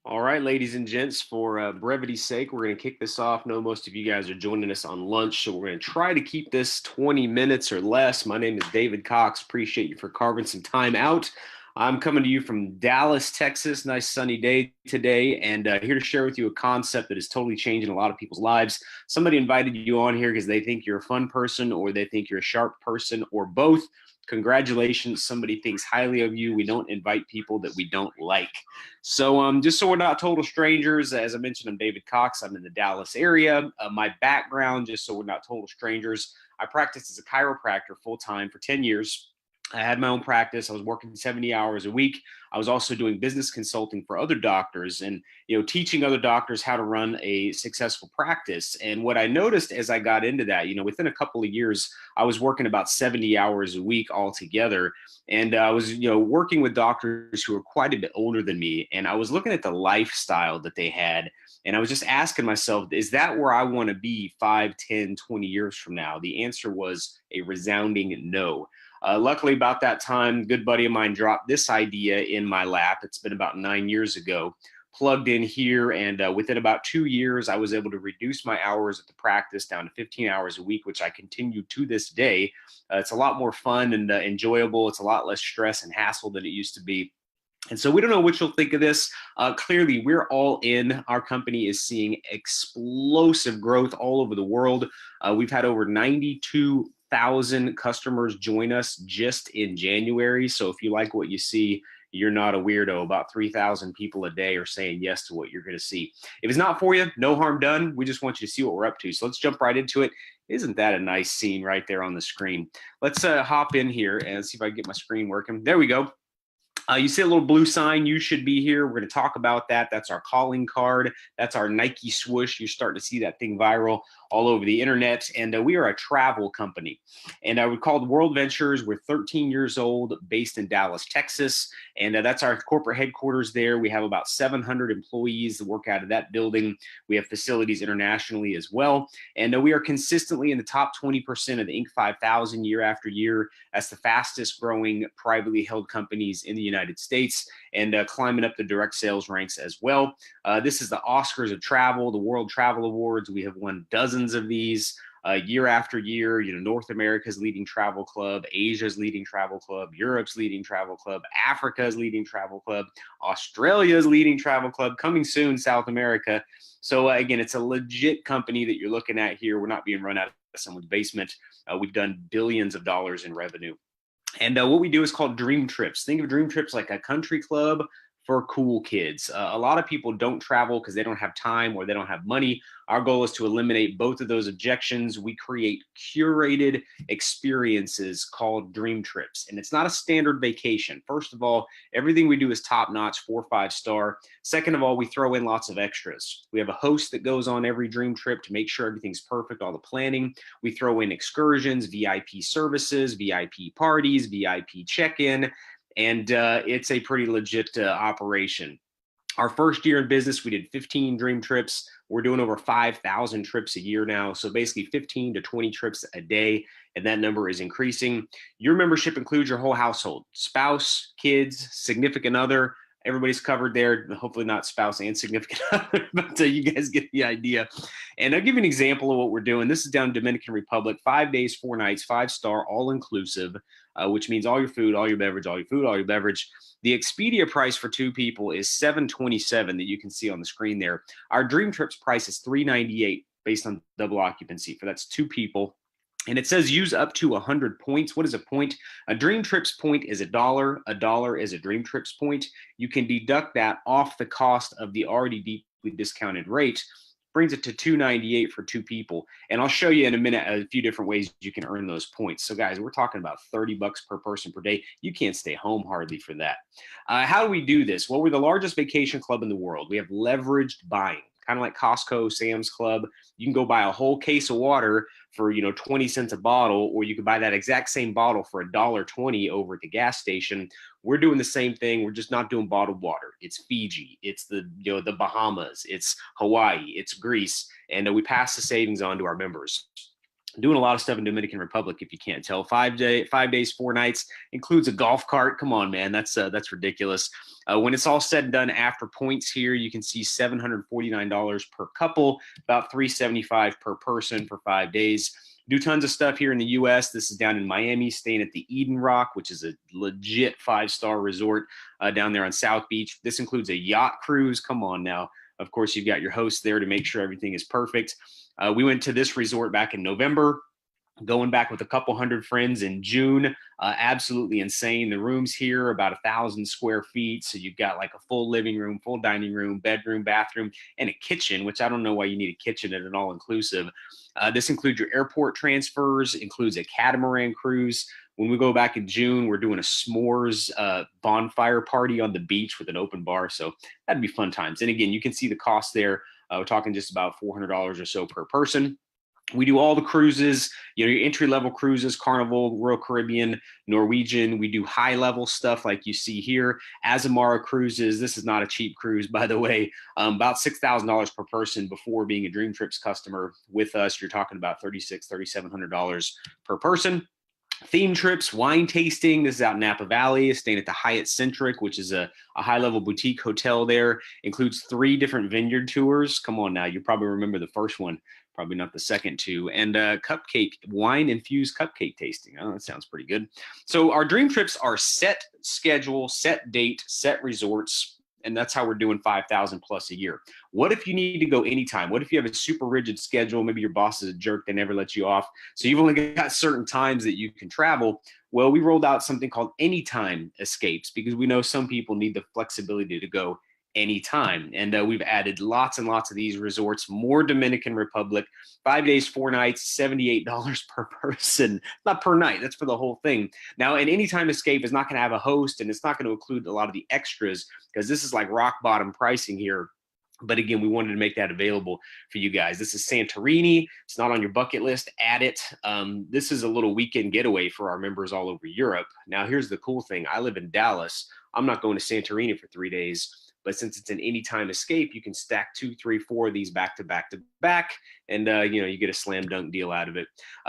All right, ladies and gents, for brevity's sake, we're going to kick this off. Know most of you guys are joining us on lunch, so we're going to try to keep this 20 minutes or less. My name is David Cox. Appreciate you for carving some time out. I'm coming to you from Dallas, Texas. Nice sunny day today, and here to share with you a concept that is totally changing a lot of people's lives. Somebody invited you on here because they think you're a fun person, or they think you're a sharp person, or both. Congratulations, somebody thinks highly of you. We don't invite people that we don't like. So, just so we're not total strangers, as I mentioned, I'm David Cox. I'm in the Dallas area. My background, just so we're not total strangers, I practiced as a chiropractor full time for 10 years. I had my own practice. I was working 70 hours a week. I was also doing business consulting for other doctors and, teaching other doctors how to run a successful practice. And what I noticed as I got into that, within a couple of years, I was working about 70 hours a week altogether. And I was, working with doctors who were quite a bit older than me. And I was looking at the lifestyle that they had. And I was just asking myself, is that where I want to be 5, 10, 20 years from now? The answer was a resounding no. Luckily, about that time, a good buddy of mine dropped this idea in my lap. It's been about 9 years ago. Plugged in here, and within about 2 years, I was able to reduce my hours at the practice down to 15 hours a week, which I continue to this day. It's a lot more fun and enjoyable. It's a lot less stress and hassle than it used to be. And so we don't know what you'll think of this. Clearly, we're all in. Our company is seeing explosive growth all over the world. We've had over 92,000 customers join us just in January. So if you like what you see, you're not a weirdo. About 3,000 people a day are saying yes to what you're going to see. If it's not for you, no harm done. We just want you to see what we're up to. So let's jump right into it. Isn't that a nice scene right there on the screen? Let's hop in here and see if I can get my screen working. There we go. You see a little blue sign, you should be here. We're going to talk about that. That's our calling card. That's our Nike swoosh. You're starting to see that thing viral all over the internet. And we are a travel company. And we're called World Ventures. We're 13 years old, based in Dallas, Texas. And that's our corporate headquarters there. We have about 700 employees that work out of that building. We have facilities internationally as well. And we are consistently in the top 20% of the Inc. 5000 year after year. That's the fastest growing privately held companies in the United States, and climbing up the direct sales ranks as well. This is the Oscars of travel, the World Travel Awards. We have won dozens of these. Year after year, North America's leading travel club, Asia's leading travel club, Europe's leading travel club, Africa's leading travel club, Australia's leading travel club, coming soon, South America. So again, it's a legit company that you're looking at here. We're not being run out of someone's basement. We've done billions of dollars in revenue. And what we do is called Dream Trips. Think of Dream Trips like a country club for cool kids. A lot of people don't travel because they don't have time or they don't have money. Our goal is to eliminate both of those objections. We create curated experiences called Dream Trips. And it's not a standard vacation. First of all, everything we do is top notch, 4 or 5-star. Second of all, we throw in lots of extras. We have a host that goes on every Dream Trip to make sure everything's perfect, all the planning. We throw in excursions, VIP services, VIP parties, VIP check-in, and it's a pretty legit operation. Our first year in business, we did 15 Dream Trips. We're doing over 5,000 trips a year now. So basically 15 to 20 trips a day. And that number is increasing. Your membership includes your whole household, spouse, kids, significant other. Everybody's covered there. Hopefully not spouse and significant other, but you guys get the idea. And I'll give you an example of what we're doing. This is down in Dominican Republic, 5 days, 4 nights, 5-star, all inclusive, which means all your food, all your beverage, all your food, all your beverage. The Expedia price for 2 people is $727 that you can see on the screen there. Our Dream Trips price is $398 based on double occupancy. For that's 2 people. And it says use up to 100 points. What is a point? A Dream Trips point is $1. $1 is a Dream Trips point. You can deduct that off the cost of the already deeply discounted rate. Brings it to $298 for 2 people. And I'll show you in a minute a few different ways you can earn those points. So guys, we're talking about $30 per person per day. You can't stay home hardly for that. How do we do this? Well, we're the largest vacation club in the world. We have leveraged buying, kind of like Costco, Sam's Club. You can go buy a whole case of water for 20 cents a bottle, or you could buy that exact same bottle for $1.20 over at the gas station. We're doing the same thing. We're just not doing bottled water. It's Fiji, it's the Bahamas, it's Hawaii, it's Greece, and we pass the savings on to our members. Doing a lot of stuff in Dominican Republic, if you can't tell. 5 days, 4 nights, includes a golf cart. Come on, man, that's ridiculous. When it's all said and done, after points here, you can see $749 per couple, about $375 per person for 5 days. Do tons of stuff here in the U.S. This is down in Miami, staying at the Eden Rock, which is a legit 5-star resort down there on South Beach. This includes a yacht cruise. Come on now. Of course, you've got your host there to make sure everything is perfect. We went to this resort back in November, going back with a couple hundred friends in June. Absolutely insane. The rooms here are about 1,000 square feet. So you've got like a full living room, full dining room, bedroom, bathroom, and a kitchen, which I don't know why you need a kitchen at an all-inclusive. This includes your airport transfers, includes a catamaran cruise. When we go back in June, we're doing a s'mores bonfire party on the beach with an open bar. So that'd be fun times. And again, you can see the cost there. We're talking just about $400 or so per person. We do all the cruises, your entry-level cruises, Carnival, Royal Caribbean, Norwegian. We do high-level stuff like you see here. Azamara Cruises, this is not a cheap cruise, by the way, about $6,000 per person before being a Dream Trips customer with us. You're talking about $3,600, $3,700 per person. Theme trips, wine tasting. This is out in Napa Valley, staying at the Hyatt Centric, which is a high-level boutique hotel there. Includes 3 different vineyard tours. Come on now, you probably remember the first one, probably not the second two. And cupcake, wine-infused cupcake tasting. Oh, that sounds pretty good. So our dream trips are set schedule, set date, set resorts, and that's how we're doing 5,000 plus a year. What if you need to go anytime? What if you have a super rigid schedule? Maybe your boss is a jerk, they never let you off. So you've only got certain times that you can travel. Well, we rolled out something called Anytime Escapes because we know some people need the flexibility to go anytime. And we've added lots and lots of these resorts, more Dominican Republic, 5 days, 4 nights, $78 per person, not per night. That's for the whole thing. Now, an Anytime Escape is not going to have a host, and it's not going to include a lot of the extras because this is like rock bottom pricing here. But again, we wanted to make that available for you guys. This is Santorini. It's not on your bucket list. Add it. This is a little weekend getaway for our members all over Europe. Now, here's the cool thing. I live in Dallas. I'm not going to Santorini for 3 days. But since it's an Anytime Escape, you can stack 2, 3, 4 of these back to back to back, and you get a slam dunk deal out of it.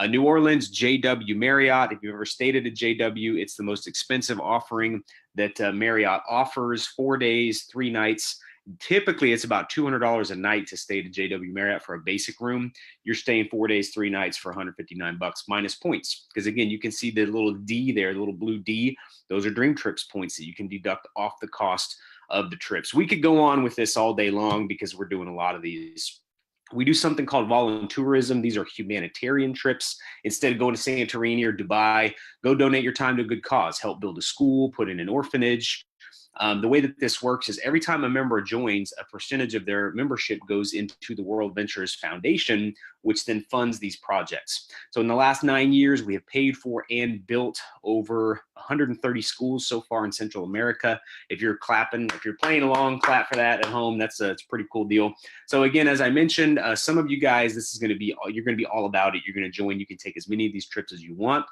New Orleans, JW Marriott. If you've ever stayed at a JW, it's the most expensive offering that Marriott offers. 4 days, 3 nights. Typically, it's about $200 a night to stay at JW Marriott for a basic room. You're staying 4 days, 3 nights for $159 minus points. Because again, you can see the little D there, the little blue D. Those are Dream Trips points that you can deduct off the cost of the trips. We could go on with this all day long because we're doing a lot of these. We do something called voluntourism. These are humanitarian trips. Instead of going to Santorini or Dubai, go donate your time to a good cause. Help build a school, put in an orphanage. The way that this works is every time a member joins, a percentage of their membership goes into the World Ventures Foundation, which then funds these projects. So in the last 9 years, we have paid for and built over 130 schools so far in Central America. If you're clapping, if you're playing along, clap for that at home. It's a pretty cool deal. So again, as I mentioned, some of you guys, this is going to be, you're going to be all about it. You're going to join. You can take as many of these trips as you want.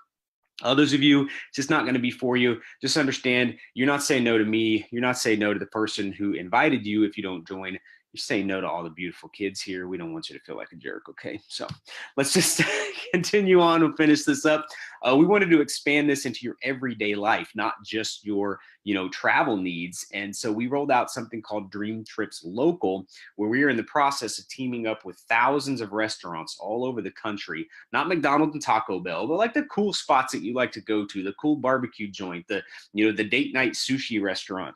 Others of you, it's just not going to be for you. Just understand, you're not saying no to me. You're not saying no to the person who invited you if you don't join. You're saying no to all the beautiful kids here. We don't want you to feel like a jerk, okay? So let's just continue on and finish this up. We wanted to expand this into your everyday life, not just your, travel needs. And so we rolled out something called Dream Trips Local, where we are in the process of teaming up with thousands of restaurants all over the country, not McDonald's and Taco Bell, but like the cool spots that you like to go to, the cool barbecue joint, the date night sushi restaurant.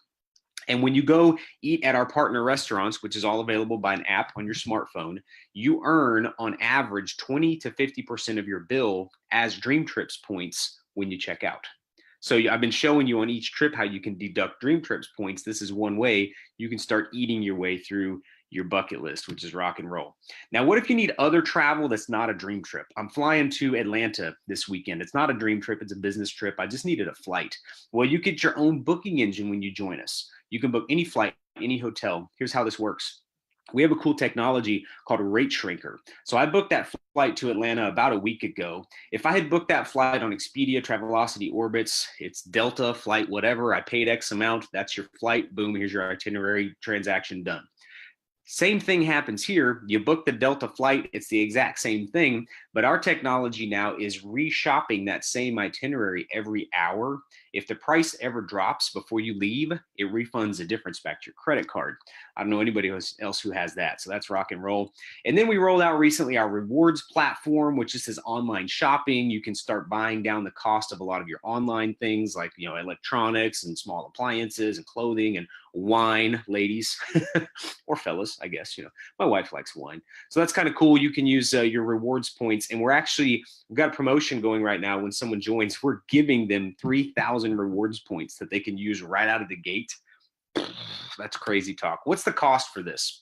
And when you go eat at our partner restaurants, which is all available by an app on your smartphone, you earn on average 20 to 50% of your bill as Dream Trips points when you check out. So I've been showing you on each trip how you can deduct Dream Trips points. This is one way you can start eating your way through your bucket list, which is rock and roll. Now, what if you need other travel that's not a dream trip? I'm flying to Atlanta this weekend. It's not a dream trip. It's a business trip. I just needed a flight. Well, you get your own booking engine when you join us. You can book any flight, any hotel. Here's how this works. We have a cool technology called Rate Shrinker. So I booked that flight to Atlanta about a week ago. If I had booked that flight on Expedia, Travelocity, Orbitz, it's Delta, flight, whatever, I paid X amount, that's your flight, boom, here's your itinerary, transaction done. Same thing happens here. You book the Delta flight, it's the exact same thing, but our technology now is reshopping that same itinerary every hour. If the price ever drops before you leave, it refunds the difference back to your credit card. I don't know anybody else who has that, so that's rock and roll. And then we rolled out recently our rewards platform, which just is online shopping. You can start buying down the cost of a lot of your online things like, electronics and small appliances and clothing and wine, ladies or fellas, I guess. My wife likes wine, so that's kind of cool. You can use your rewards points, and we've got a promotion going right now. When someone joins, we're giving them 3,000 rewards points that they can use right out of the gate. That's crazy talk. What's the cost for this?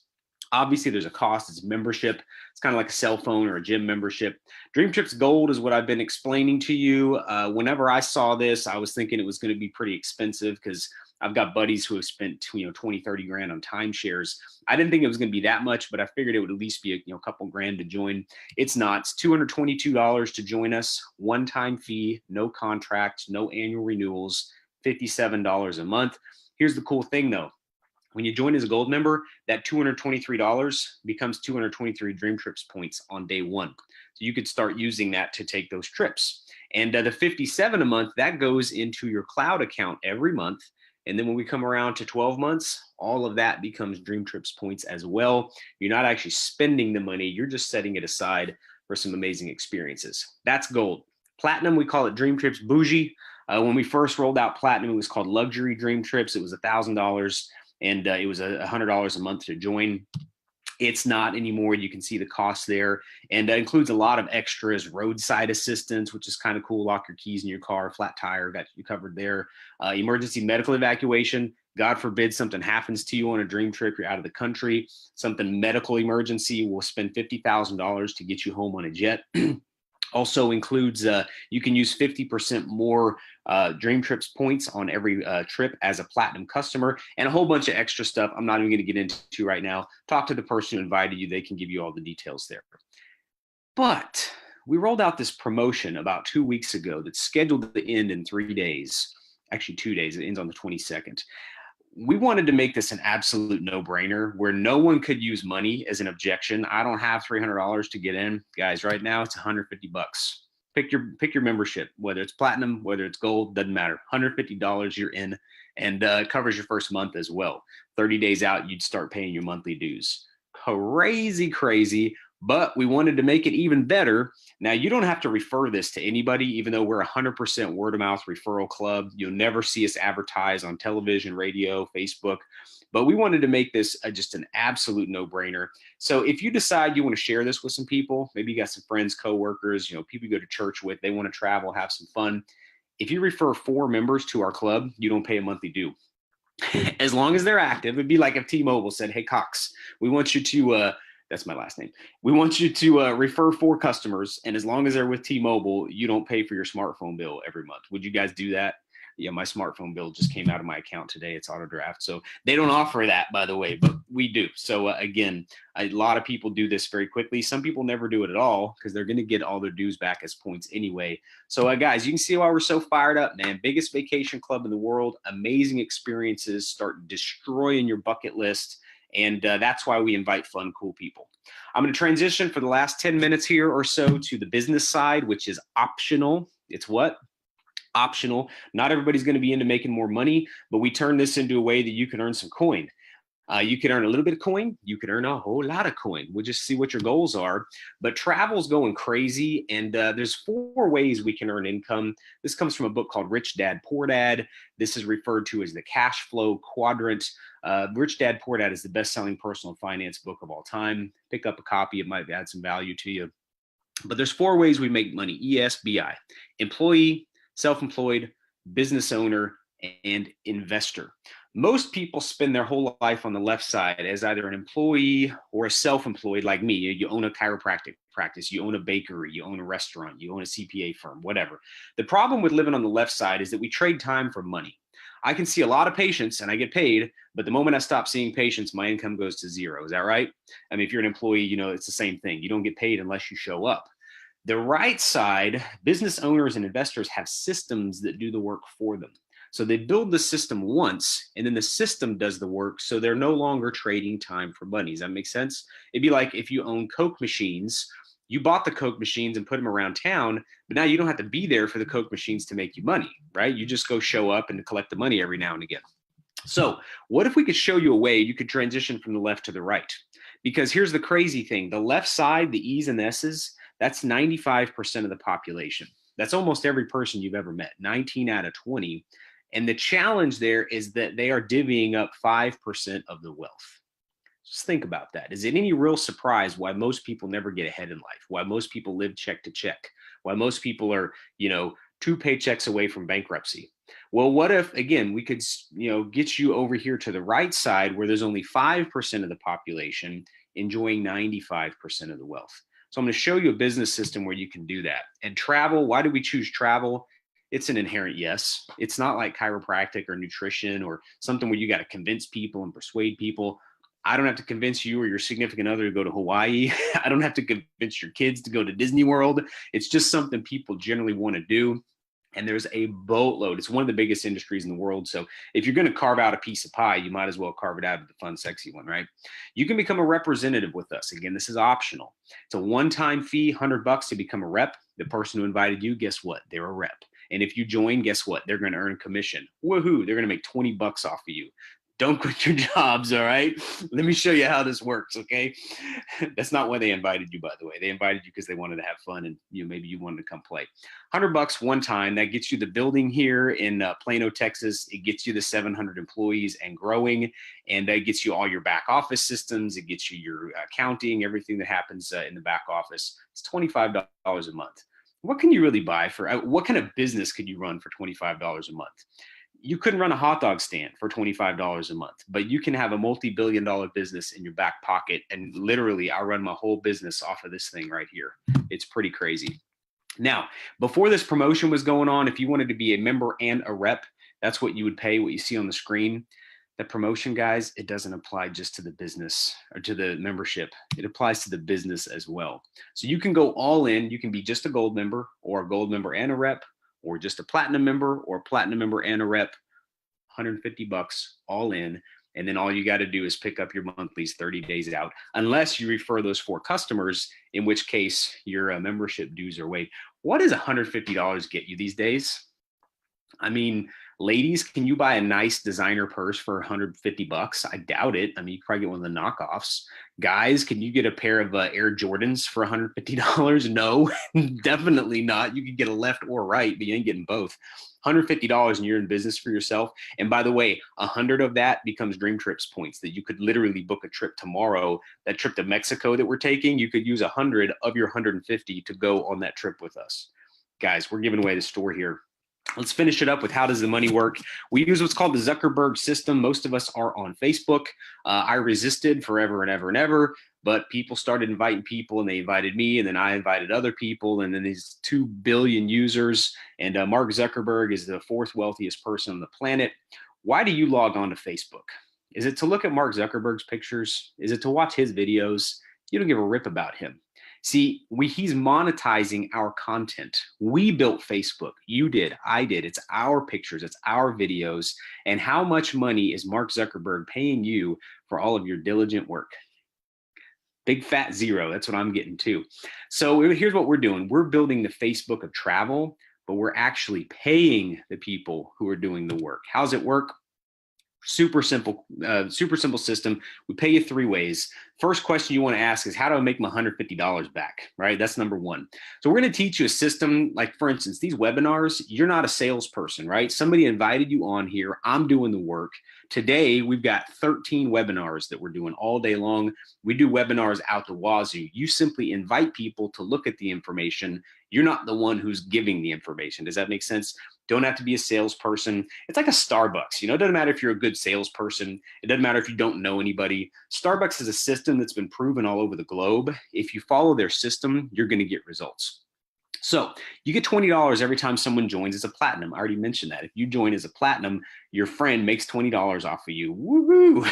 Obviously, there's a cost. It's membership. It's kind of like a cell phone or a gym membership. Dream Trips Gold is what I've been explaining to you. Whenever I saw this, I was thinking it was going to be pretty expensive because I've got buddies who have spent 20, 30 grand on timeshares. I didn't think it was going to be that much, but I figured it would at least be a couple grand to join. It's not. It's $222 to join us. One-time fee, no contract, no annual renewals, $57 a month. Here's the cool thing though. When you join as a gold member, that $223 becomes 223 Dream Trips points on day one. So you could start using that to take those trips. And the $57 a month, that goes into your cloud account every month. And then when we come around to 12 months, all of that becomes Dream Trips points as well. You're not actually spending the money, you're just setting it aside for some amazing experiences. That's gold. Platinum, we call it Dream Trips Bougie. When we first rolled out Platinum, it was called Luxury Dream Trips. It was $1,000. And it was $100 a month to join. It's not anymore. You can see the cost there. And that includes a lot of extras, roadside assistance, which is kind of cool. Lock your keys in your car, flat tire, got you covered there. Emergency medical evacuation. God forbid something happens to you on a dream trip, you're out of the country, something medical emergency, we'll spend $50,000 to get you home on a jet. Also includes, you can use 50% more Dream Trips points on every trip as a platinum customer, and a whole bunch of extra stuff I'm not even going to get into right now. Talk to the person who invited you. They can give you all the details there. But we rolled out this promotion about 2 weeks ago that's scheduled to end in 3 days. Actually, 2 days. It ends on the 22nd. We wanted to make this an absolute no-brainer where no one could use money as an objection. I don't have $300 to get in. Guys, right now it's $150. Pick your membership, whether it's platinum, whether it's gold, doesn't matter. $150, you're in, and it covers your first month as well. 30 days out, you'd start paying your monthly dues. Crazy, but we wanted to make it even better. Now, you don't have to refer this to anybody, even though we're 100% word of mouth referral club. You'll never see us advertise on television, radio, Facebook, but we wanted to make this just an absolute no-brainer. So if you decide you want to share this with some people, maybe you got some friends, coworkers, people you go to church with, they want to travel, have some fun. If you refer 4 members to our club, you don't pay a monthly due. As long as they're active. It'd be like if T-Mobile said, hey, Cox, we want you to, that's my last name. We want you to refer 4 customers, and as long as they're with T-Mobile, you don't pay for your smartphone bill every month. Would you guys do that? Yeah, my smartphone bill just came out of my account today. It's auto draft. So they don't offer that, by the way, but we do. So again, a lot of people do this very quickly. Some people never do it at all because they're going to get all their dues back as points anyway. So guys, you can see why we're so fired up, man. Biggest vacation club in the world, amazing experiences, start destroying your bucket list. And that's why we invite fun, cool people. I'm going to transition for the last 10 minutes here or so to the business side, which is optional. It's what? Optional. Not everybody's going to be into making more money, but we turn this into a way that you can earn some coin. You can earn a little bit of coin. You can earn a whole lot of coin. We'll just see what your goals are. But travel's going crazy, and there's 4 ways we can earn income. This comes from a book called Rich Dad, Poor Dad. This is referred to as the cash flow quadrant. Rich Dad, Poor Dad is the best-selling personal finance book of all time. Pick up a copy. It might add some value to you. But there's 4 ways we make money. ESBI: employee, self-employed, business owner, and investor. Most people spend their whole life on the left side as either an employee or a self-employed like me. You own a chiropractic practice, you own a bakery, you own a restaurant, you own a CPA firm, whatever. The problem with living on the left side is that we trade time for money. I can see a lot of patients and I get paid, but the moment I stop seeing patients, my income goes to 0. Is that right? I mean, if you're an employee, it's the same thing. You don't get paid unless you show up. The right side, business owners and investors have systems that do the work for them. So they build the system once, and then the system does the work. So they're no longer trading time for money. Does that make sense? It'd be like if you own Coke machines, you bought the Coke machines and put them around town, but now you don't have to be there for the Coke machines to make you money, right? You just go show up and collect the money every now and again. So what if we could show you a way you could transition from the left to the right? Because here's the crazy thing. The left side, the E's and S's, that's 95% of the population. That's almost every person you've ever met, 19 out of 20. And the challenge there is that they are divvying up 5% of the wealth. Just think about that. Is it any real surprise why most people never get ahead in life? Why most people live check to check? Why most people are, 2 paychecks away from bankruptcy? Well, what if, again, we could, get you over here to the right side where there's only 5% of the population enjoying 95% of the wealth. So I'm going to show you a business system where you can do that. And travel, why do we choose travel? It's an inherent yes. It's not like chiropractic or nutrition or something where you got to convince people and persuade people. I don't have to convince you or your significant other to go to Hawaii. I don't have to convince your kids to go to Disney World. It's just something people generally want to do. And there's a boatload. It's one of the biggest industries in the world. So if you're going to carve out a piece of pie, you might as well carve it out of the fun, sexy one, right? You can become a representative with us. Again, this is optional. It's a one-time fee, $100 to become a rep. The person who invited you, guess what? They're a rep. And if you join, guess what? They're going to earn commission. Woohoo! They're going to make $20 off of you. Don't quit your jobs, all right? Let me show you how this works, okay? That's not why they invited you, by the way. They invited you because they wanted to have fun and maybe you wanted to come play. $100 one time, that gets you the building here in Plano, Texas. It gets you the 700 employees and growing, and that gets you all your back office systems. It gets you your accounting, everything that happens in the back office. It's $25 a month. What can you really buy for, what kind of business could you run for $25 a month? You couldn't run a hot dog stand for $25 a month, but you can have a multi-billion-dollar business in your back pocket. And literally, I run my whole business off of this thing right here. It's pretty crazy. Now, before this promotion was going on, if you wanted to be a member and a rep, that's what you would pay, what you see on the screen. The promotion, guys, it doesn't apply just to the business or to the membership. It applies to the business as well. So you can go all in. You can be just a gold member or a gold member and a rep, or just a platinum member or a platinum member and a rep, $150 all in. And then all you got to do is pick up your monthlies 30 days out, unless you refer those 4 customers, in which case your membership dues are waived. What does $150 get you these days? I mean, ladies, can you buy a nice designer purse for $150? I doubt it. I mean, you probably get one of the knockoffs. Guys, can you get a pair of Air Jordans for $150? No, definitely not. You could get a left or right, but you ain't getting both. $150 and you're in business for yourself. And by the way, 100 of that becomes Dream Trips points that you could literally book a trip tomorrow. That trip to Mexico that we're taking, you could use 100 of your 150 to go on that trip with us. Guys, we're giving away the store here. Let's finish it up with how does the money work? We use what's called the Zuckerberg system. Most of us are on Facebook. I resisted forever and ever and ever, but people started inviting people and they invited me and then I invited other people and then these 2 billion users and Mark Zuckerberg is the 4th wealthiest person on the planet. Why do you log on to Facebook? Is it to look at Mark Zuckerberg's pictures? Is it to watch his videos? You don't give a rip about him. See, he's monetizing our content. We built Facebook. You did. I did. It's our pictures. It's our videos. And how much money is Mark Zuckerberg paying you for all of your diligent work? Big fat zero. That's what I'm getting to. So here's what we're doing. We're building the Facebook of travel, but we're actually paying the people who are doing the work. How's it work? Super simple system. We pay you 3 ways. First question you want to ask is, how do I make my $150 back, right? That's number 1. So we're going to teach you a system, like for instance, these webinars, you're not a salesperson, right? Somebody invited you on here. I'm doing the work. Today, we've got 13 webinars that we're doing all day long. We do webinars out the wazoo. You simply invite people to look at the information. You're not the one who's giving the information. Does that make sense? Don't have to be a salesperson. It's like a Starbucks. It doesn't matter if you're a good salesperson. It doesn't matter if you don't know anybody. Starbucks is a system that's been proven all over the globe. If you follow their system, you're going to get results. So you get $20 every time someone joins as a platinum. I already mentioned that. If you join as a platinum, your friend makes $20 off of you. Woo-hoo!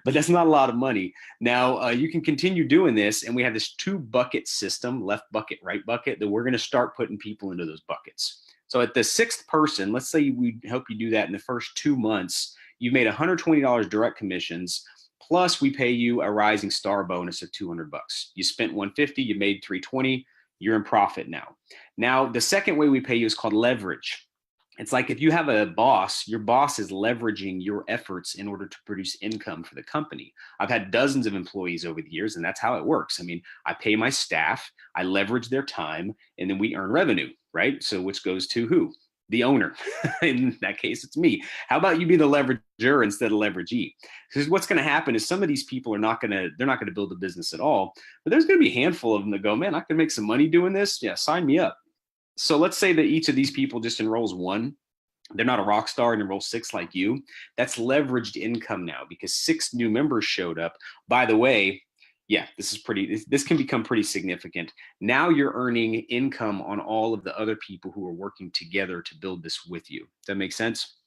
But that's not a lot of money. Now, you can continue doing this, and we have this 2-bucket system, left bucket, right bucket, that we're going to start putting people into those buckets. So at the sixth person, let's say we help you do that in the first 2 months, you've made $120 direct commissions. Plus we pay you a rising star bonus of 200 bucks. You spent 150, you made 320, you're in profit now. Now, the second way we pay you is called leverage. It's like if you have a boss, your boss is leveraging your efforts in order to produce income for the company. I've had dozens of employees over the years, and that's how it works. I mean, I pay my staff, I leverage their time, and then we earn revenue, right? So which goes to who? The owner. In that case, it's me. How about you be the leverager instead of leveragee? Because what's going to happen is some of these people are not going to, they're not going to build a business at all, but there's going to be a handful of them that go, man, I can make some money doing this. Yeah, sign me up. So let's say that each of these people just enrolls one. They're not a rock star and enroll 6 like you. That's leveraged income now because 6 new members showed up. By the way, yeah, this can become pretty significant. Now you're earning income on all of the other people who are working together to build this with you. Does that make sense?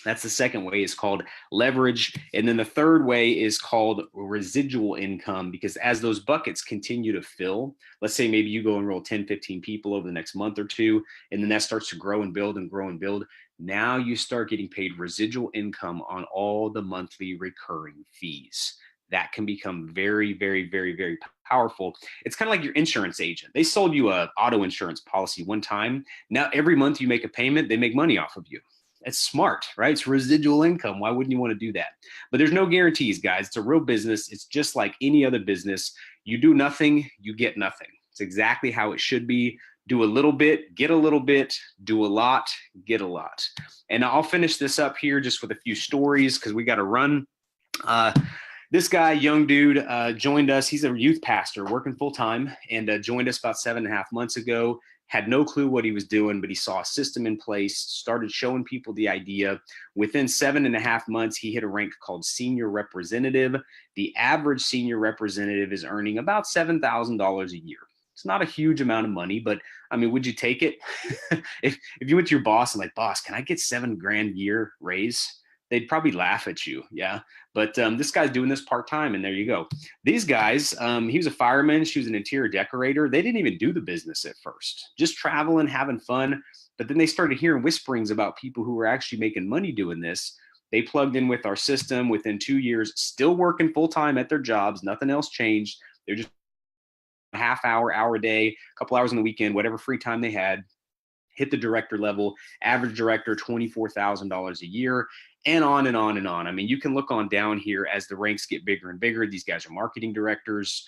That's the second way, is called leverage. And then the third way is called residual income, because as those buckets continue to fill, let's say maybe you go enroll 10, 15 people over the next month or two, and then that starts to grow and build and grow and build. Now you start getting paid residual income on all the monthly recurring fees. That can become very, very, very, very powerful. It's kind of like your insurance agent. They sold you a auto insurance policy one time. Now every month you make a payment, they make money off of you. It's smart, right? It's residual income. Why wouldn't you want to do that? But there's no guarantees, guys. It's a real business. It's just like any other business. You do nothing, you get nothing. It's exactly how it should be. Do a little bit, get a little bit, do a lot, get a lot. And I'll finish this up here just with a few stories because we got to run. This guy, young dude, joined us. He's a youth pastor working full time and joined us about 7.5 months ago. Had no clue what he was doing, but he saw a system in place, started showing people the idea. Within 7.5 months, he hit a rank called senior representative. The average senior representative is earning about $7,000 a year. It's not a huge amount of money, but I mean, would you take it? if you went to your boss and like, boss, can I get $7,000 a year raise? They'd probably laugh at you. Yeah. But this guy's doing this part-time, and there you go. These guys, he was a fireman. She was an interior decorator. They didn't even do the business at first, just traveling, having fun. But then they started hearing whisperings about people who were actually making money doing this. They plugged in with our system within 2 years, still working full-time at their jobs. Nothing else changed. They're just a half hour, hour a day, a couple hours on the weekend, whatever free time they had. Hit the director level, average director, $24,000 a year, and on and on and on. I mean, you can look on down here as the ranks get bigger and bigger. These guys are marketing directors.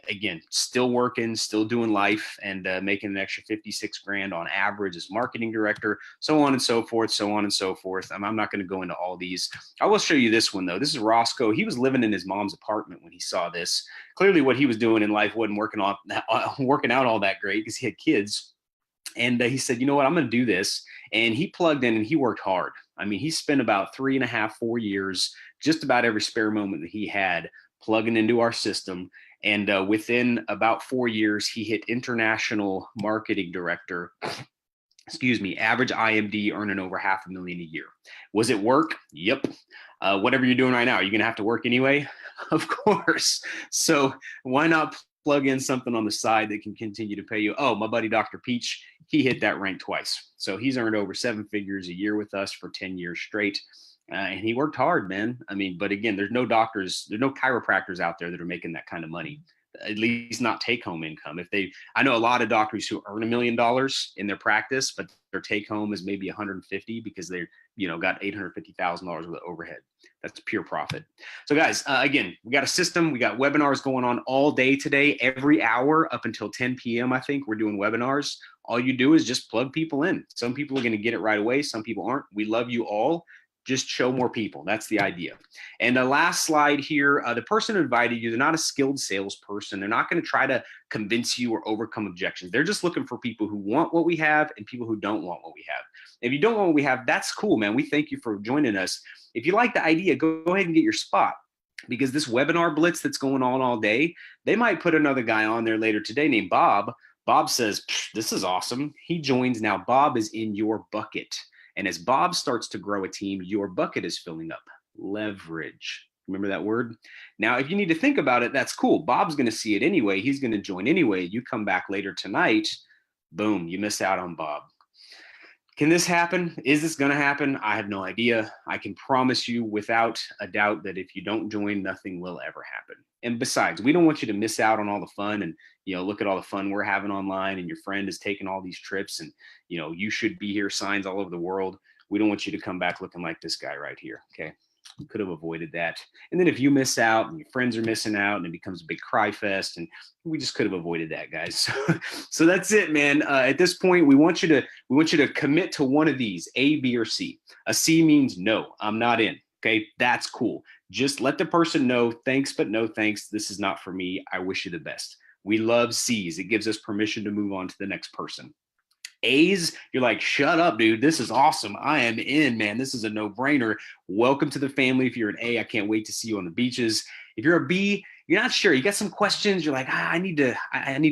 Again, still working, still doing life, and making an extra 56 grand on average as marketing director, so on and so forth, so on and so forth. I'm not going to go into all these. I will show you this one, though. This is Roscoe. He was living in his mom's apartment when he saw this. Clearly what he was doing in life wasn't working out all that great because he had kids. And he said, you know what, I'm going to do this. And he plugged in and he worked hard. I mean, he spent about 3.5, 4 years, just about every spare moment that he had plugging into our system. And within about 4 years, he hit international marketing director. Average IMD earning over $500,000 a year. Was it work? Yep. Whatever you're doing right now, you're going to have to work anyway? Of course. So why not plug in something on the side that can continue to pay you? Oh, my buddy, Dr. Peach, he hit that rank twice. So he's earned over 7 figures a year with us for 10 years straight. And he worked hard, man. I mean, but again, there's no doctors, there's no chiropractors out there that are making that kind of money, at least not take home income. I know a lot of doctors who earn $1 million in their practice, but their take home is maybe 150 because they, got $850,000 worth of overhead. That's pure profit. So guys, again, we got a system. We got webinars going on all day today, every hour up until 10 p.m. I think we're doing webinars. All you do is just plug people in. Some people are going to get it right away. Some people aren't. We love you all. Just show more people. That's the idea. And the last slide here, the person who invited you, they're not a skilled salesperson. They're not going to try to convince you or overcome objections. They're just looking for people who want what we have and people who don't want what we have. If you don't want what we have, that's cool, man. We thank you for joining us. If you like the idea, go ahead and get your spot, because this webinar blitz that's going on all day, they might put another guy on there later today named Bob. Bob says, this is awesome. He joins now. Bob is in your bucket. And as Bob starts to grow a team, your bucket is filling up. Leverage. Remember that word? Now, if you need to think about it, that's cool. Bob's going to see it anyway. He's going to join anyway. You come back later tonight, boom, you miss out on Bob. Can this happen? Is this going to happen? I have no idea. I can promise you without a doubt that if you don't join, nothing will ever happen. And besides, we don't want you to miss out on all the fun and, look at all the fun we're having online and your friend is taking all these trips and, you should be here signs all over the world. We don't want you to come back looking like this guy right here. Okay. You could have avoided that. And then if you miss out and your friends are missing out and it becomes a big cry fest, and we just could have avoided that, guys. So that's it, man. At this point, we want you to commit to one of these, A, B, or C. A C means no, I'm not in. Okay, that's cool. Just let the person know, thanks, but no thanks. This is not for me. I wish you the best. We love C's. It gives us permission to move on to the next person. A's, you're like, shut up, dude. This is awesome. I am in, man. This is a no-brainer. Welcome to the family. If you're an A, I can't wait to see you on the beaches. If you're a B, you're not sure. You got some questions. You're like, I need to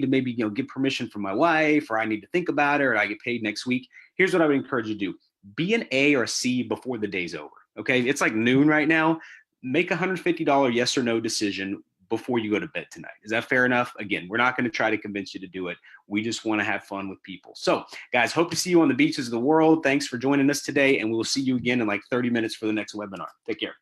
maybe, get permission from my wife, or I need to think about it, or I get paid next week. Here's what I would encourage you to do. Be an A or a C before the day's over. Okay. It's like noon right now. Make a $150 yes or no decision before you go to bed tonight. Is that fair enough? Again, we're not going to try to convince you to do it. We just want to have fun with people. So guys, hope to see you on the beaches of the world. Thanks for joining us today. And we will see you again in like 30 minutes for the next webinar. Take care.